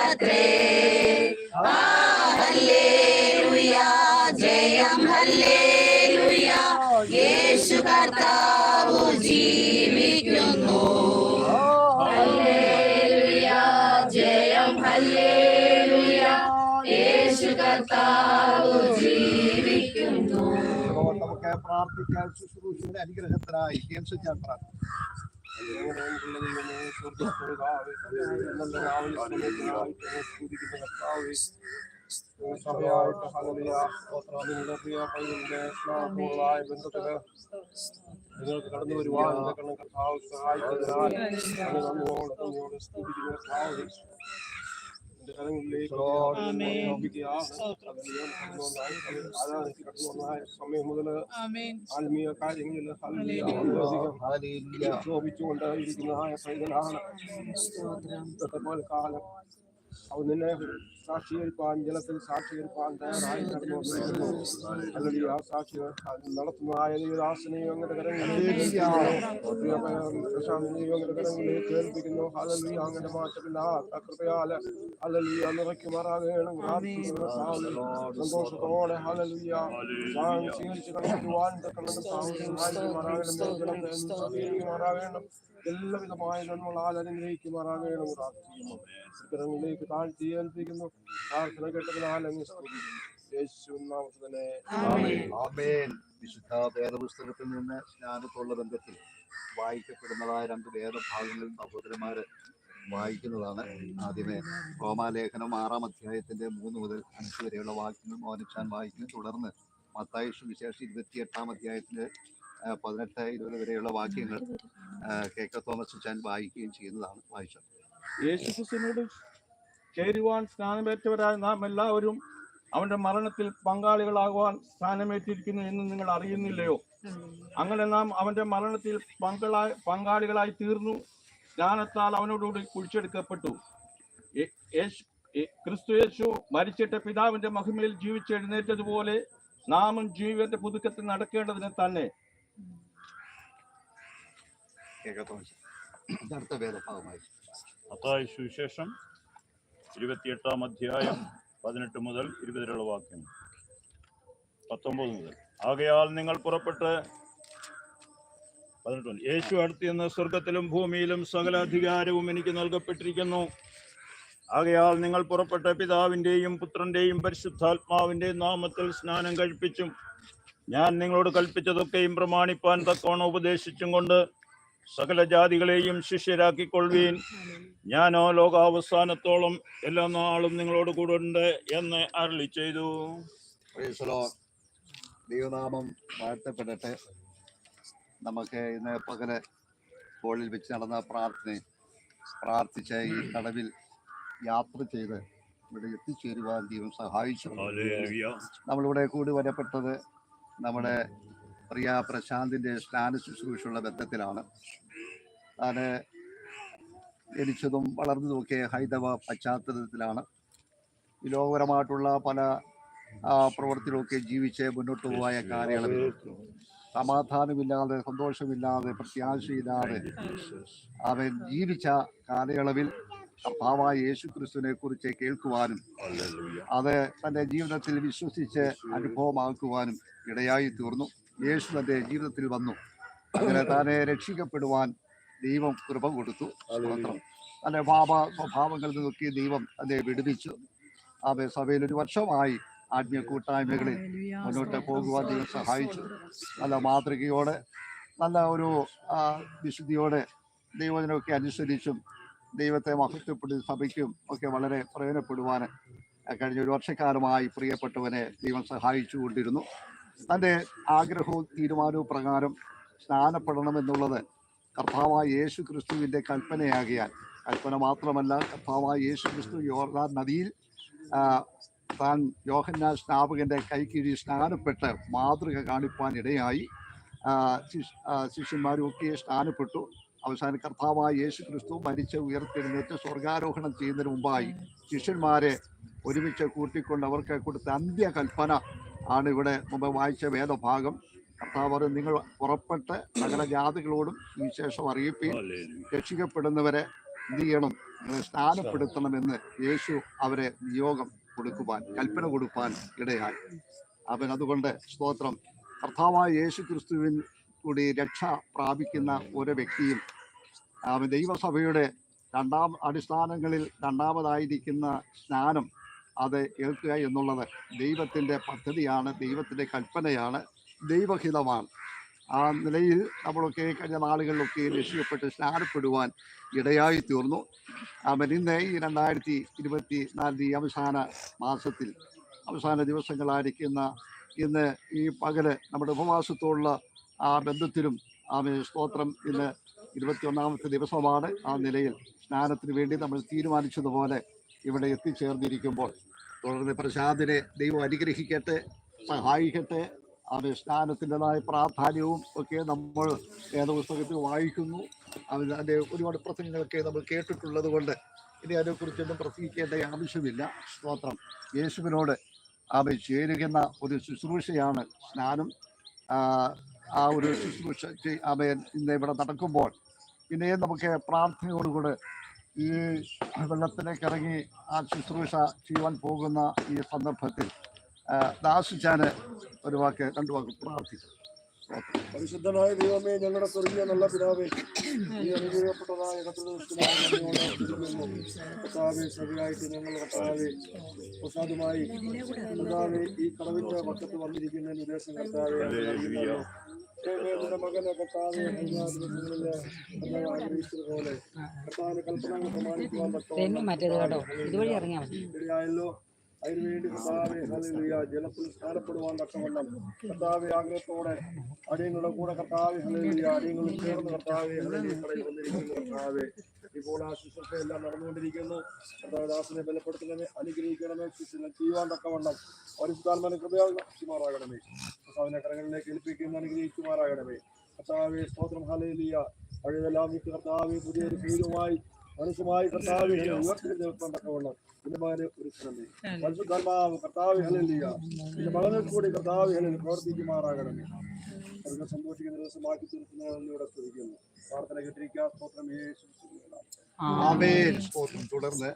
അത്രേ. ഹല്ലേലൂയ, ജയം ഹല്ലേലൂയ, യേശു കർത്താവ് ജീവിക്കുന്നു. ഹല്ലേലൂയ, ജയം ഹല്ലേലൂയ, യേശു കർത്താവ് ജീവിക്കുന്നു. നമുക്ക് പ്രാർത്ഥിക്കാൻ ശുശ്രൂഷയുടെ അനുഗ്രഹത്തിനായി ഞാൻ പ്രാർത്ഥിക്കുന്നു. സഭയായിട്ട് നിങ്ങളുടെ പ്രിയ പൈതലിന്റെ സ്നേഹപൂർവ്വമായ ബന്ധത്തില് നിങ്ങൾക്ക് കടന്നു വരുവാൻ കർത്താവ് സഹായിക്കുന്നതിനാൽ സ്തുതിക്കുന്ന കർത്താവ് സമയം മുതൽ ആത്മീയ കാര്യങ്ങളിൽ ശോഭിച്ചുകൊണ്ട് ഇരിക്കുന്ന പൈതലാണ്. പോലെ കാലം അവൻ നിന്നെ സാക്ഷീകരിപ്പാൻ, ജലത്തിൽ സാക്ഷീകരിപ്പാൻ തയ്യാറായി കടന്നുകൊണ്ടിരിക്കുന്നു. അല്ലെങ്കിൽ ആ സാക്ഷി നടത്തുന്നതായ ദൈവദാസനെയും അങ്ങയുടെ കരങ്ങളിലേക്ക് കേൾപ്പിക്കുന്നു. അല്ലെങ്കിൽ അങ്ങയുടെ മാറ്റമില്ലാത്ത കൃപയാല് അല്ലെങ്കിൽ നിറയ്ക്കുമാറാകണം. സന്തോഷത്തോടെ ഹല്ലേലൂയ സ്വീകരിച്ച് കടന്നുവാൻ മാറാകണം. എല്ലാവിധമായ നന്മകളാൽ അനുഗ്രഹിക്കുമാറാകണം. ിലേക്ക് താഴ്ത്തി ഏൽപ്പിക്കുന്നു. പ്രാർത്ഥന കേട്ടതിനാൽ യേശുവിൻ നാമത്തിൽ തന്നെ ആമേൻ. വിശുദ്ധ വേദപുസ്തകത്തിൽ നിന്ന് സ്നാനത്തോടുള്ള ബന്ധത്തിൽ വായിക്കപ്പെടുന്നതായ 2 വേദഭാഗങ്ങളിൽ സഹോദരന്മാര് വായിക്കുന്നതാണ്. ആദ്യമേ റോമാലേഖനം 6-ാം അധ്യായത്തിന്റെ 3 മുതൽ 5 വരെയുള്ള വാക്യങ്ങൾ മോനച്ചാൻ വായിക്കുന്നു. തുടർന്ന് മത്തായി സുവിശേഷം 28-ാം അധ്യായത്തിന്റെ 18-20 വരെയുള്ള വാക്യങ്ങൾ KK തോമസ് ചാൻ വായിക്കുകയും ചെയ്യുന്നതാണ്. വായിച്ചത്. യേശുക്രിസ്തുവിനോട് ചേരുവാൻ സ്നാനമേറ്റവരായ നാം എല്ലാവരും അവന്റെ മരണത്തിൽ പങ്കാളികളാകുവാൻ സ്നാനമേറ്റിരിക്കുന്നു എന്ന് നിങ്ങൾ അറിയുന്നില്ലയോ? അങ്ങനെ നാം അവന്റെ മരണത്തിൽ പങ്കാളികളായി തീർന്നു. സ്നാനത്താൽ അവനോടുകൂടി കുഴിച്ചെടുക്കപ്പെട്ടു. ക്രിസ്തു യേശു മരിച്ചിട്ട് പിതാവിന്റെ മഹിമയിൽ ജീവിച്ചെഴുന്നേറ്റതുപോലെ നാമും ജീവന്റെ പുതുക്കത്തിൽ നടക്കേണ്ടതിന് തന്നെ. മത്തായി സുവിശേഷം 28-ാം അധ്യായം 18 മുതൽ 20 വരെയുള്ള വാക്യം 19 മുതൽ. ആകയാൽ നിങ്ങൾ പുറപ്പെട്ട് 18 യേശു അടുത്തുനിന്ന് സ്വർഗത്തിലും ഭൂമിയിലും സകല അധികാരവും എനിക്ക് നൽകപ്പെട്ടിരിക്കുന്നു. ആകയാൽ നിങ്ങൾ പുറപ്പെട്ട് പിതാവിന്റെയും പുത്രന്റെയും പരിശുദ്ധാത്മാവിന്റെയും നാമത്തിൽ സ്നാനം കഴിപ്പിച്ചും ഞാൻ നിങ്ങളോട് കൽപ്പിച്ചതൊക്കെയും പ്രമാണിപ്പാൻ തക്കവണ്ണം ഉപദേശിച്ചും കൊണ്ട് സകല ജാതികളെയും ശിഷ്യരാക്കിക്കൊള്ളുവീൻ. ഞാനോ ലോകാവസാനത്തോളം എല്ലാ നാളും നിങ്ങളോട് കൂടെ ഉണ്ട് എന്ന് അരുളി ചെയ്തു. ദൈവനാമം വാഴ്ത്തപ്പെടട്ടെ. നമുക്ക് ഇന്ന് പകല് ഹോളിൽ വെച്ച് നടന്ന പ്രാർത്ഥിച്ച ഈ കടവിൽ യാത്ര ചെയ്ത് ഇവിടെ എത്തിച്ചേരുവാൻ ദൈവം സഹായിച്ചു. നമ്മളിവിടെ കൂടി വരപ്പെട്ടത് നമ്മുടെ പ്രിയ പ്രശാന്തിന്റെ സ്നാന ശുശ്രൂഷയുള്ള ബന്ധത്തിലാണ്. താന് ജനിച്ചതും വളർന്നതുമൊക്കെ ഹൈന്ദവ പശ്ചാത്തലത്തിലാണ്. ഈ ലോകപരമായിട്ടുള്ള പല പ്രവർത്തികളൊക്കെ ജീവിച്ച് മുന്നോട്ട് പോയ കാലയളവിൽ സമാധാനമില്ലാതെ, സന്തോഷമില്ലാതെ, പ്രത്യാശയില്ലാതെ അവൻ ജീവിച്ച കാലയളവിൽ കർത്താവായ യേശുക്രിസ്തുവിനെ കുറിച്ച് കേൾക്കുവാനും അത് തൻ്റെ ജീവിതത്തിൽ വിശ്വസിച്ച് അനുഭവമാക്കുവാനും ഇടയായി തീർന്നു. യേശു തൻ്റെ ജീവിതത്തിൽ വന്നു. അങ്ങനെ താനെ രക്ഷിക്കപ്പെടുവാൻ ദൈവം കൃപ കൊടുത്തു. തൻ്റെ പാപ സ്വഭാവങ്ങളിൽ നിന്നൊക്കെ ദൈവം തന്നെ വിടുവിച്ചു. അവ സഭയിൽ 1 വർഷമായി ആത്മീയ കൂട്ടായ്മകളിൽ മുന്നോട്ട് പോകുവാൻ ദൈവം സഹായിച്ചു. നല്ല മാതൃകയോടെ, നല്ല ഒരു വിശുദ്ധിയോടെ ദൈവത്തിനൊക്കെ അനുസരിച്ചും ദൈവത്തെ മഹത്വപ്പെടുത്തി സഭയ്ക്കും ഒക്കെ വളരെ പ്രയോജനപ്പെടുവാൻ കഴിഞ്ഞ 1 വർഷക്കാലമായി പ്രിയപ്പെട്ടവനെ ദൈവം സഹായിച്ചു കൊണ്ടിരുന്നു. തൻ്റെ ആഗ്രഹവും തീരുമാനവും പ്രകാരം സ്നാനപ്പെടണമെന്നുള്ളത് കർത്താവായ യേശു ക്രിസ്തുവിൻ്റെ കൽപ്പനയാകിയാൽ, കൽപ്പന മാത്രമല്ല, കർത്താവായ യേശു ക്രിസ്തു യോർദാൻ നദിയിൽ താൻ യോഹന്നാൻ സ്നാപകന്റെ കൈക്കീഴിൽ സ്നാനപ്പെട്ട് മാതൃക കാണിപ്പാൻ ഇടയായി. ശിഷ്യന്മാരുമൊക്കെ സ്നാനപ്പെട്ടു. അവസാന കർത്താവായ യേശു ക്രിസ്തു മരിച്ച് ഉയർത്തെഴുന്നേറ്റ് സ്വർഗാരോഹണം ചെയ്യുന്നതിന് മുമ്പായി ശിഷ്യന്മാരെ ഒരുമിച്ച് കൂട്ടിക്കൊണ്ട് അവർക്ക് കൊടുത്ത അന്ത്യകൽപ്പന ആണ് ഇവിടെ മുമ്പ് വായിച്ച വേദഭാഗം. കർത്താവ് നിങ്ങൾ പുറപ്പെട്ട് സകല ജാതികളോടും സുവിശേഷം അറിയിപ്പീൻ. രക്ഷിക്കപ്പെടുന്നവരെ എന്ത് ചെയ്യണം? നിങ്ങളെ സ്നാനപ്പെടുത്തണമെന്ന് യേശു അവരെ നിയോഗം കൊടുക്കുവാൻ, കൽപ്പന കൊടുക്കുവാൻ ഇടയായി. അവൻ അതുകൊണ്ട് സ്തോത്രം, കർത്താവായ യേശു ക്രിസ്തുവിൽ കൂടി രക്ഷ പ്രാപിക്കുന്ന ഓരോ വ്യക്തിയും അവൻ ദൈവസഭയുടെ അടിസ്ഥാനങ്ങളിൽ രണ്ടാമതായിരിക്കുന്ന സ്നാനം അത് ഏൽക്കുക എന്നുള്ളത് ദൈവത്തിൻ്റെ പദ്ധതിയാണ്, ദൈവത്തിൻ്റെ കൽപ്പനയാണ്, ദൈവഹിതമാണ്. ആ നിലയിൽ നമ്മളൊക്കെ കഴിഞ്ഞ നാളുകളിലൊക്കെ രക്ഷിക്കപ്പെട്ട് സ്നാനപ്പെടുവാൻ ഇടയായി തീർന്നു. അവൻ ഇന്ന് ഈ 2024 അവസാന മാസത്തിൽ അവസാന ദിവസങ്ങളായിരിക്കുന്ന ഇന്ന് ഈ പകല് നമ്മുടെ ഉപവാസത്തോടുള്ള ആ ബന്ധത്തിലും സ്തോത്രം ഇന്ന് 21ാമത്തെ ദിവസമാണ്. ആ നിലയിൽ സ്നാനത്തിന് വേണ്ടി നമ്മൾ തീരുമാനിച്ചതുപോലെ ഇവിടെ എത്തിച്ചേർന്നിരിക്കുമ്പോൾ തുടർന്ന് പ്രസാദിനെ ദൈവം അനുഗ്രഹിക്കട്ടെ, സഹായിക്കട്ടെ. സ്നാനത്തിൻ്റെതായ പ്രാധാന്യവും ഒക്കെ നമ്മൾ വേദപുസ്തകത്തിൽ വായിക്കുന്നു. അതിൻ്റെ ഒരുപാട് പ്രസംഗങ്ങളൊക്കെ നമ്മൾ കേട്ടിട്ടുള്ളത് കൊണ്ട് ഇനി അതിനെക്കുറിച്ചൊന്നും പ്രസംഗിക്കേണ്ട ആവശ്യമില്ല. സ്തോത്രം, യേശുവിനോട് ചേരുന്ന ഒരു ശുശ്രൂഷയാണ് സ്നാനം. ആ ഒരു ശുശ്രൂഷ ഇന്ന് ഇവിടെ നടക്കുമ്പോൾ പിന്നെയും നമുക്ക് പ്രാർത്ഥനയോടുകൂടെ ഈ വെള്ളത്തിലേക്ക് ഇറങ്ങി ആ ശുശ്രൂഷ ചെയ്യുവാൻ പോകുന്ന ഈ സന്ദർഭത്തിൽ ദാസിച്ചാന് രണ്ട് വാക്ക് പ്രാർത്ഥിക്കും. പരിശുദ്ധനായ ദൈവമേ, ഞങ്ങളുടെ സ്വർഗീയ നല്ല പിതാവേ, ഈ അനുഗ്രഹപ്പെട്ടതായ കർത്താവേ, ശരിയായിട്ട് ഞങ്ങൾ കർത്താവേ പ്രസാദമായി കർത്താവേ ഈ കടവിന്റെ പക്കത്ത് വന്നിരിക്കുന്നതിന് ഉദ്ദേശം കർത്താവേ മകനെ കർത്താവെ ആഗ്രഹിച്ചതുപോലെ കർത്താവിന്റെ കൽപ്പനകൾ പ്രമാണിക്കുവാൻ ഇടയായല്ലോ. അതിനുവേണ്ടി കർത്താവെ ഹല്ലേലൂയ ജലത്തിൽ സ്നാനപ്പെടുവാൻ തക്കവണ്ണം കർത്താവെ ആഗ്രഹത്തോടെ അടിയങ്ങളുടെ കൂടെ കർത്താവെ ഹല്ലേലൂയ അടിയങ്ങളിൽ ചേർന്ന് കർത്താവെ ഹല്ലേലൂയ കടയിൽ വന്നിരിക്കുന്നു. കർത്താവെ ഇപ്പോൾ ആ ശുശ്രൂഷ എല്ലാം നടന്നുകൊണ്ടിരിക്കുന്നു. കർത്താവദാസനെ ബലപ്പെടുത്തണമേ, അനുഗ്രഹിക്കണമേ, ശുശ്രൂഷ ചെയ്യുവാൻ തക്കവണ്ണം പരിശുദ്ധാത്മാവിനെ കൃപയാകുമാറാകണമേ. കർത്താവിനെ കരങ്ങളിലേക്ക് ഏൽപ്പിക്കുന്ന അനുഗ്രഹിക്കുമാറാകണമേ. കർത്താവെ സ്തോത്രം ഹല്ലേലൂയ. പഴയതെല്ലാം വിട്ട് കർത്താവെ പുതിയൊരു പേരുമായി മനസ്സുമായി കർത്താവെ ഉയർത്തി നിൽക്കാൻ തക്കവണ്ണം എന്റെ മകനെ ഒരുക്കണമേ. പരിശുദ്ധാത്മാവ് കർത്താവെ ഹല്ലേലൂയ എന്റെ മകനെ കൂടി കർത്താവെ ഹല്ലേലൂയ പ്രവർത്തിക്കുമാറാകണമേ. അവർക്ക് സന്തോഷിക്കുന്ന ദിവസമാക്കി തീർക്കുന്നതിലൂടെ സ്തുതിക്കുന്നു. പ്രാർത്ഥന കേട്ടിരിക്കുക. സ്തോത്രം ആമേൻ. സ്തോത്രം. തുടർന്ന്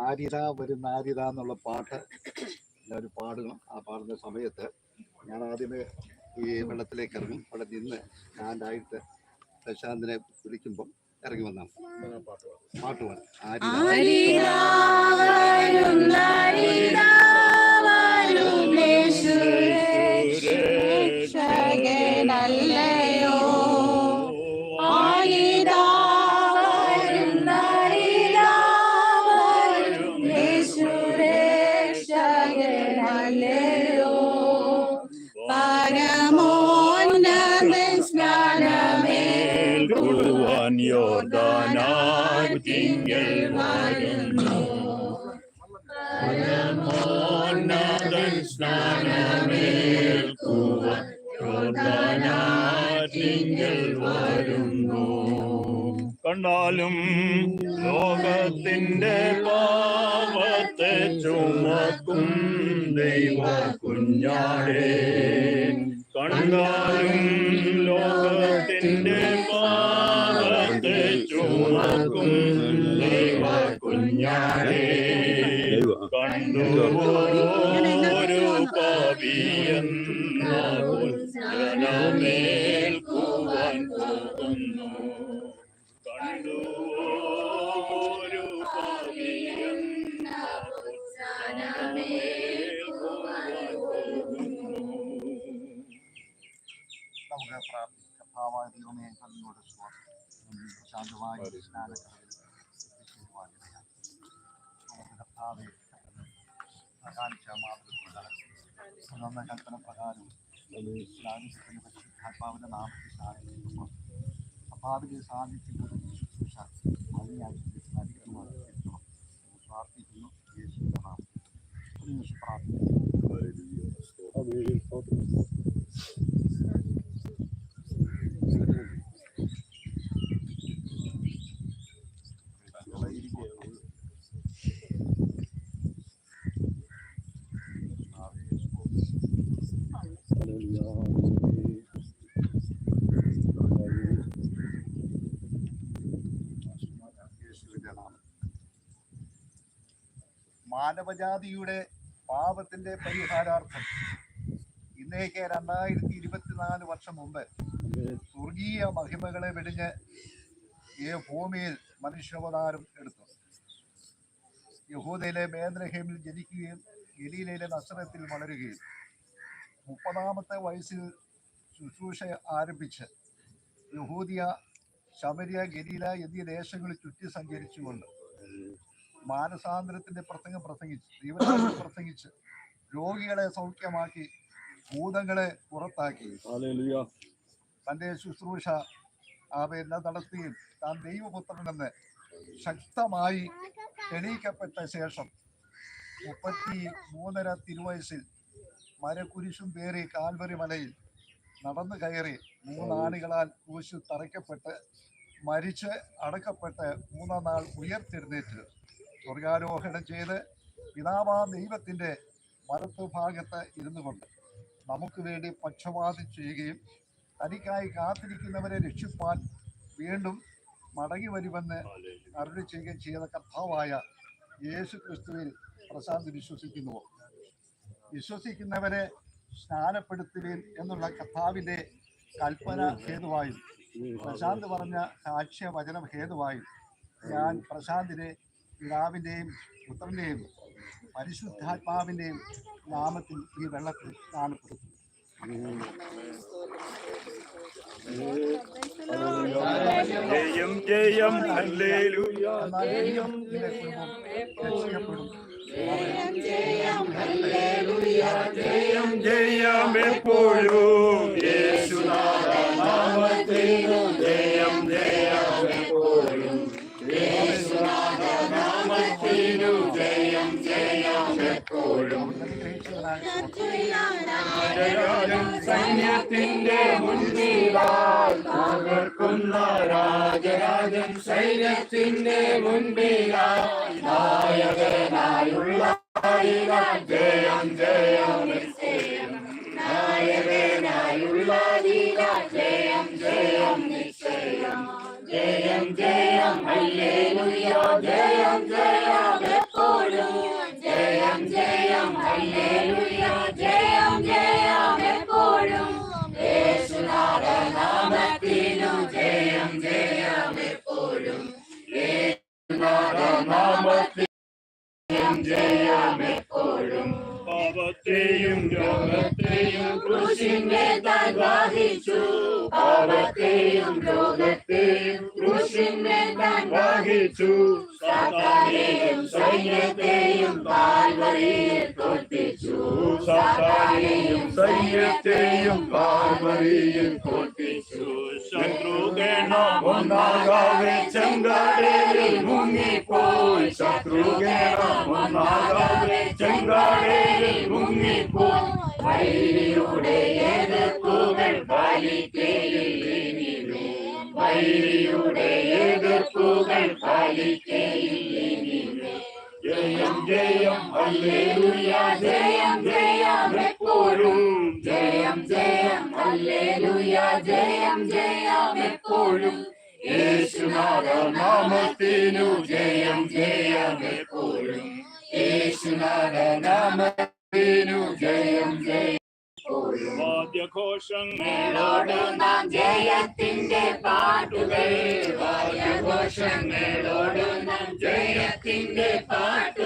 ആര്യത വരുന്ന ആര്യത എന്നുള്ള പാട്ട് എല്ലാവരും പാടണം. ആ പാടുന്ന സമയത്ത് ഞാൻ ആദ്യമേ ഈ വെള്ളത്തിലേക്ക് ഇറങ്ങും. അവിടെ നിന്ന് സ്റ്റാൻഡായിട്ട് പ്രശാന്തിനെ വിളിക്കുമ്പം ഇറങ്ങി വന്നാണ് പാട്ട് പാടും. യോർദാനാറ്റിങ്കൽ വരുന്നു പരമോന്നതൻ സ്നാനമേൽക്കുവാൻ യോർദാനാറ്റിങ്കൽ വരുന്നു. കണ്ടാലും ലോകത്തിന്റെ പാപത്തെ ചുമക്കും ദൈവ കുഞ്ഞാടേ, കണ്ടാലും ലോകത്തിന്റെ പാപത്തെ ചുമക്കും ദൈവ കുഞ്ഞാടേ, കണ്ടുപോരു പാപിയെന്നോൾ ജനമേൽക്കുവാൻ പോകുന്നു. കണ്ടുപോരു പാപിയെന്നോൾ ജനമേൽക്കുവാൻ പോകുന്നു. നമുക്ക് പ്രാർത്ഥിക്കാം. ഭാവായ ദൈവമേ, അങ്ങയോട് ശാന്തമായി സ്നാനക്കടവിൽ കർത്താവെ കാണിച്ച മാതൃപ്രകാരം കൽപ്പന പ്രകാരം സ്നാനിക്കുന്ന പരിശുദ്ധാത്മാവിന്റെ നാമത്തിൽ സ്നാനിക്കുമ്പോൾ കർത്താവിന്റെ സാന്നിധ്യത്തിൽ ശുശ്രൂഷ അതിനായി സ്നാനിക്കുവാൻ പ്രാർത്ഥിക്കുന്നു. യേശുവിന്റെ നാമത്തിൽ പ്രാർത്ഥിക്കുന്നു. യേശുവിന്റെ നാമത്തിൽ മാനവജാതിയുടെ പാപത്തിന്റെ പരിഹാരാർത്ഥം ഇന്നേക്ക് 2024 വർഷം മുമ്പ് സ്വർഗീയ മഹിമകളെ വെടിഞ്ഞ് ഈ ഭൂമിയിൽ മനുഷ്യാവതാരം എടുത്തു. യഹൂദയിലെ ബേത്ലഹേമിൽ ജനിക്കുകയും ഗലീലയിലെ നസറത്തിൽ വളരുകയും 30-ാമത്തെ വയസ്സിൽ ശുശ്രൂഷ ആരംഭിച്ച് യഹൂദിയ, ശമരിയ, ഗലീല എന്നീ ദേശങ്ങളിൽ ചുറ്റി സഞ്ചരിച്ചുകൊണ്ട് മാനസാന്തരത്തിന്റെ പ്രസംഗിച്ച് ദൈവരാജ്യം പ്രസംഗിച്ച് രോഗികളെ സൗഖ്യമാക്കി, ഭൂതങ്ങളെ പുറത്താക്കി, തന്റെ ശുശ്രൂഷ നടത്തുകയും താൻ ദൈവപുത്രനെന്ന് ശക്തമായി തെളിയിക്കപ്പെട്ട ശേഷം 33.5 തിരുവയസ്സിൽ മരക്കുരിശും പേറി കാൽവരി മലയിൽ നടന്നു കയറി 3 ആണികളാൽ ക്രൂശിൽ തറയ്ക്കപ്പെട്ട് മരിച്ച് അടക്കപ്പെട്ട് 3-ാം നാൾ ഉയർത്തെഴുന്നേറ്റ് സ്വർഗാരോഹണം ചെയ്ത് പിതാവാം ദൈവത്തിന്റെ വലത്തുഭാഗത്ത് ഇരുന്നു കൊണ്ട് നമുക്ക് വേണ്ടി പക്ഷപാതം ചെയ്യുകയും തനിക്കായി കാത്തിരിക്കുന്നവരെ രക്ഷിപ്പാൻ വീണ്ടും മടങ്ങി വരുമെന്ന് അരുളി ചെയ്യുകയും ചെയ്ത കർത്താവായ യേശു ക്രിസ്തുവിൽ പ്രശാന്ത് വിശ്വസിക്കുന്നുവോ? വിശ്വസിക്കുന്നവരെ സ്നാനപ്പെടുത്തുവിൻ എന്നുള്ള കർത്താവിന്റെ കൽപ്പന ഹേതുവായും പ്രശാന്ത് പറഞ്ഞ സാക്ഷ്യവചനം ഹേതുവായും ഞാൻ പ്രശാന്തിനെ പിതാവിൻ്റെയും പുത്രൻ്റെയും പരിശുദ്ധാത്മാവിൻ്റെയും നാമത്തിൽ ഈ വെള്ളത്തിൽ സ്നാനപ്പെടുത്തും. ജയം ജയം ഹല്ലേലൂയ, രക്ഷപ്പെടും. ജയം ജയം എപ്പോഴും യേശുനാമത്തിനു ജയം ജയം എപ്പോഴും യേശുനാമത്തിനു ജയം ജയം എപ്പോഴും. രാജരാജൻ സൈന്യത്തിന്റെ മുൻപിലായി തകർക്കുന്ന രാജരാജൻ സൈന്യത്തിന്റെ മുൻപിലായി നായകനായുള്ള ജയം ജയം നായകനായുള്ള ജയം ജയം നിശ്ചയം ജയം ജയം ഹല്ലേലൂയ ജയം ജയം എപ്പോഴും ജയം ജയം ഹല്ലേലൂയ ജയം ജയം എപ്പോഴും യേശുനാമത്തിനു ജയം ജയം എപ്പോഴും യേശുനാമത്തിനു ജയം എപ്പോഴും. പാപത്തെയും രോഗത്തെയും ക്രൂശിന്മേൽ താൻ വഹിച്ചു, പാപത്തെയും രോഗത്തെയും ക്രൂശിന്മേൽ താൻ വഹിച്ചു, സാത്താനെയും സൈന്യത്തെയും കാൽവരിയിൽ തോൽപ്പിച്ചു, സാത്താനെയും സൈന്യത്തെയും കാൽവരിയിൽ തോൽപ്പിച്ചു. ശത്രുഗണം ഒന്നാകെ ചെങ്കടലിൽ മുങ്ങിപ്പോയി, ശത്രുഗണം ഒന്നാകെ ചെങ്കടലിൽ മുങ്ങിപ്പോയി. വൈരിയുടെ എതിർപ്പുകൾ ഫലിക്കയില്ലിനിമേ, വൈരിയുടെ എതിർപ്പുകൾ ഫലിക്കയില്ലിനിമേ. ജയം ജയം ഹല്ലേലൂയ ജയം ജയം എപ്പോഴും ജയം ജയം ഹല്ലേലൂയ ജയം ജയം എപ്പോഴും യേശുനാമത്തിനു ജയം ജയം എപ്പോഴും യേശുനാമത്തിനു ജയം ജയം. വാദ്യഘോഷങ്ങളോട് നാം ജയത്തിന്റെ പാട്ടുകൾ, വാദ്യഘോഷങ്ങളോട് നാം ജയത്തിന്റെ പാട്ടുകൾ